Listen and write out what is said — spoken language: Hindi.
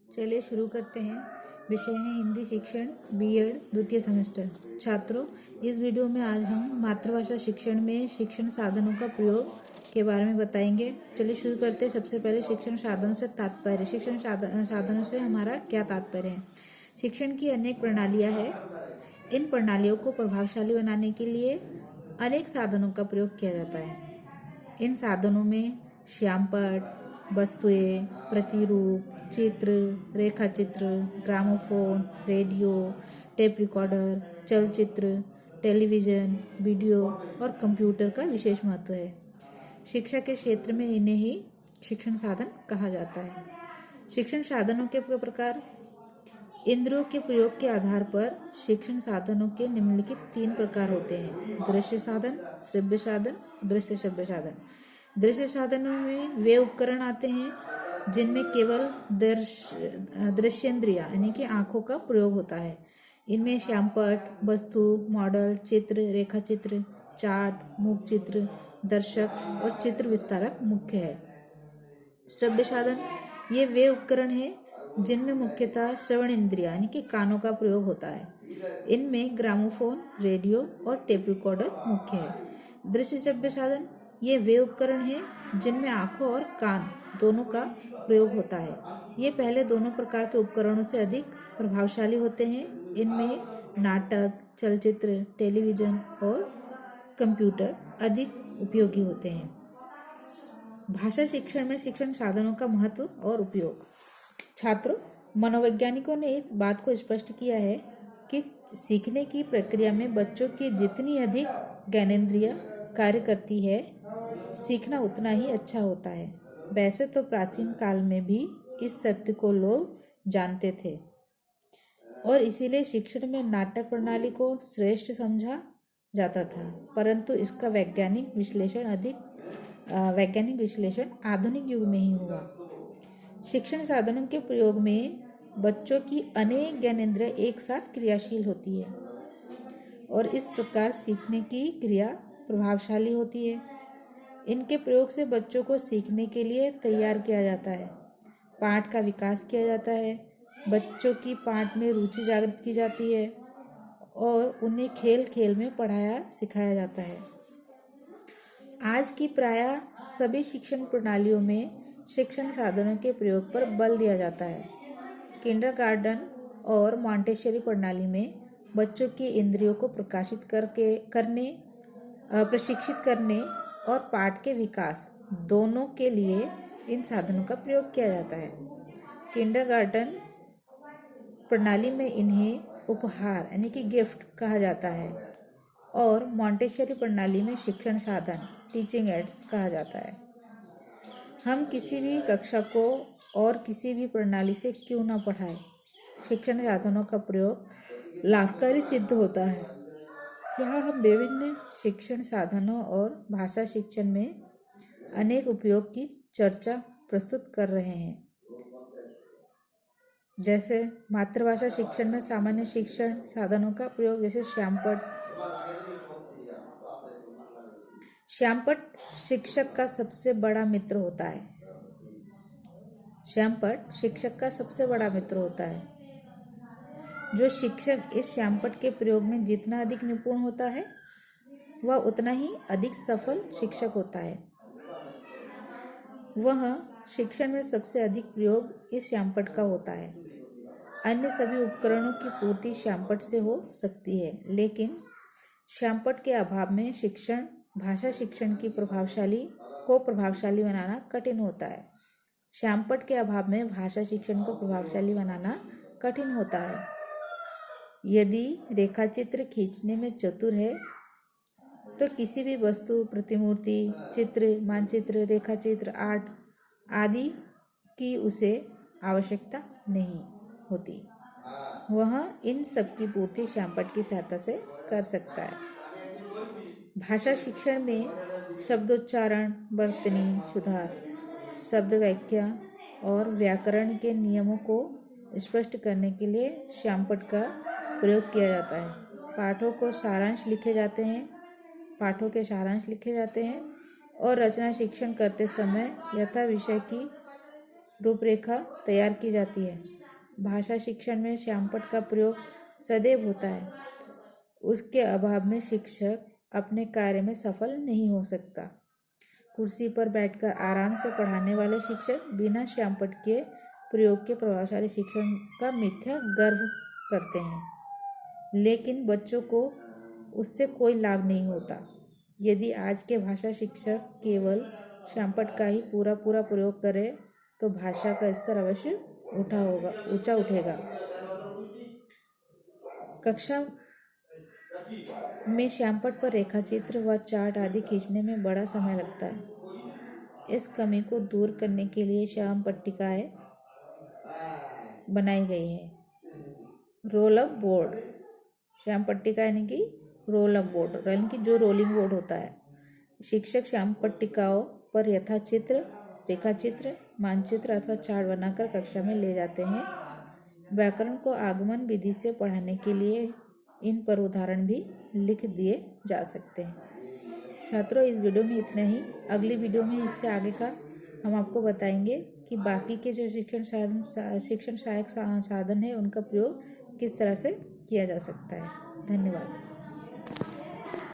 चलिए शुरू करते हैं। विषय है हिंदी शिक्षण बीएड द्वितीय सेमेस्टर। छात्रों, इस वीडियो में आज हम मातृभाषा शिक्षण में शिक्षण साधनों का प्रयोग के बारे में बताएंगे। चलिए शुरू करते हैं। सबसे पहले शिक्षण साधनों से तात्पर्य। शिक्षण साधनों से हमारा क्या तात्पर्य है? शिक्षण की अनेक प्रणालियाँ हैं। इन प्रणालियों को प्रभावशाली बनाने के लिए अनेक साधनों का प्रयोग किया जाता है। इन साधनों में श्यामपट्ट, वस्तुएं, प्रतिरूप, चित्र, रेखाचित्र, ग्रामोफोन, रेडियो, टेप रिकॉर्डर, चलचित्र, टेलीविज़न, वीडियो और कंप्यूटर का विशेष महत्व है। शिक्षा के क्षेत्र में इन्हें ही शिक्षण साधन कहा जाता है। शिक्षण साधनों के प्रकार। इंद्रियों के प्रयोग के आधार पर शिक्षण साधनों के निम्नलिखित 3 प्रकार होते हैं: दृश्य साधन, श्रव्य साधन, दृश्य श्रव्य साधन। दृश्य साधनों में वे उपकरण आते हैं जिनमें केवल दृश्येंद्रिय यानी कि आंखों का प्रयोग होता है। इनमें श्यामपट्ट, वस्तु, मॉडल, चित्र, रेखाचित्र, चार्ट, मूक चित्र, दर्शक और चित्र विस्तारक मुख्य है। श्रव्य साधन ये वे उपकरण हैं जिनमें मुख्यतः श्रवण इंद्रिय यानी कि कानों का प्रयोग होता है। इनमें ग्रामोफोन, रेडियो और टेप रिकॉर्डर मुख्य है। दृश्य श्रव्य साधन ये वे उपकरण हैं जिनमें आंखों और कान दोनों का प्रयोग होता है। ये पहले दोनों प्रकार के उपकरणों से अधिक प्रभावशाली होते हैं। इनमें नाटक, चलचित्र, टेलीविज़न और कंप्यूटर अधिक उपयोगी होते हैं। भाषा शिक्षण में शिक्षण साधनों का महत्व और उपयोग। छात्रों, मनोवैज्ञानिकों ने इस बात को स्पष्ट किया है कि सीखने की प्रक्रिया में बच्चों की जितनी अधिक ज्ञानेंद्रिय कार्य करती है, सीखना उतना ही अच्छा होता है। वैसे तो प्राचीन काल में भी इस सत्य को लोग जानते थे और इसीलिए शिक्षण में नाटक प्रणाली को श्रेष्ठ समझा जाता था, परंतु इसका वैज्ञानिक विश्लेषण आधुनिक युग में ही हुआ। शिक्षण साधनों के प्रयोग में बच्चों की अनेक ज्ञानेंद्रिय एक साथ क्रियाशील होती है और इस प्रकार सीखने की क्रिया प्रभावशाली होती है। इनके प्रयोग से बच्चों को सीखने के लिए तैयार किया जाता है, पाठ का विकास किया जाता है, बच्चों की पाठ में रुचि जागृत की जाती है और उन्हें खेल खेल में पढ़ाया सिखाया जाता है। आज की प्रायः सभी शिक्षण प्रणालियों में शिक्षण साधनों के प्रयोग पर बल दिया जाता है। किंडरगार्टन और मॉन्टेसरी प्रणाली में बच्चों की इंद्रियों को प्रशिक्षित करने और पाठ के विकास दोनों के लिए इन साधनों का प्रयोग किया जाता है। किंडरगार्टन प्रणाली में इन्हें उपहार यानी कि गिफ्ट कहा जाता है और मॉन्टेसरी प्रणाली में शिक्षण साधन टीचिंग एड्स कहा जाता है। हम किसी भी कक्षा को और किसी भी प्रणाली से क्यों न पढ़ाएं, शिक्षण साधनों का प्रयोग लाभकारी सिद्ध होता है। यहाँ हम विभिन्न शिक्षण साधनों और भाषा शिक्षण में अनेक उपयोग की चर्चा प्रस्तुत कर रहे हैं। जैसे मातृभाषा शिक्षण में सामान्य शिक्षण साधनों का प्रयोग, जैसे श्यामपट्ट शिक्षक का सबसे बड़ा मित्र होता है। श्यामपट्ट शिक्षक का सबसे बड़ा मित्र होता है। जो शिक्षक इस श्यामपट्ट के प्रयोग में जितना अधिक निपुण होता है, वह उतना ही अधिक सफल शिक्षक होता है। वह शिक्षण में सबसे अधिक प्रयोग इस श्यामपट्ट का होता है। अन्य सभी उपकरणों की पूर्ति श्यामपट्ट से हो सकती है, लेकिन श्यामपट्ट के अभाव में भाषा शिक्षण की प्रभावशाली बनाना कठिन होता है। श्यामपट्ट के अभाव में भाषा शिक्षण को प्रभावशाली बनाना कठिन होता है। यदि रेखाचित्र खींचने में चतुर है तो किसी भी वस्तु, प्रतिमूर्ति, चित्र, मानचित्र, रेखाचित्र, आर्ट आदि की उसे आवश्यकता नहीं होती। वह इन सब की पूर्ति श्यामपट्ट की सहायता से कर सकता है। भाषा शिक्षण में शब्दोच्चारण, वर्तनी सुधार, शब्द व्याख्या और व्याकरण के नियमों को स्पष्ट करने के लिए श्यामपट्ट का प्रयोग किया जाता है। पाठों के सारांश लिखे जाते हैं और रचना शिक्षण करते समय यथा विषय की रूपरेखा तैयार की जाती है। भाषा शिक्षण में श्यामपट्ट का प्रयोग सदैव होता है। उसके अभाव में शिक्षक अपने कार्य में सफल नहीं हो सकता। कुर्सी पर बैठकर आराम से पढ़ाने वाले शिक्षक बिना श्यामपट्ट के प्रयोग के प्रभावशाली शिक्षण का मिथ्या गर्व करते हैं, लेकिन बच्चों को उससे कोई लाभ नहीं होता। यदि आज के भाषा शिक्षक केवल श्यामपट्ट का ही पूरा प्रयोग करें तो भाषा का स्तर अवश्य ऊंचा उठेगा। कक्षा में श्यामपट्ट पर रेखाचित्र व चार्ट आदि खींचने में बड़ा समय लगता है। इस कमी को दूर करने के लिए श्याम पट्टिकाएं बनाई गई है। रोल अप बोर्ड, श्याम पट्टिका यानी कि रोल अप बोर्ड यानी कि जो रोलिंग बोर्ड होता है। शिक्षक श्याम पट्टिकाओं पर यथाचित्र, रेखाचित्र, मानचित्र अथवा चार्ट बनाकर कक्षा में ले जाते हैं। व्याकरण को आगमन विधि से पढ़ाने के लिए इन पर उदाहरण भी लिख दिए जा सकते हैं। छात्रों, इस वीडियो में इतना ही। अगली वीडियो में इससे आगे का हम आपको बताएंगे कि बाकी के जो शिक्षण सहायक साधन है उनका प्रयोग किस तरह से किया जा सकता है। धन्यवाद।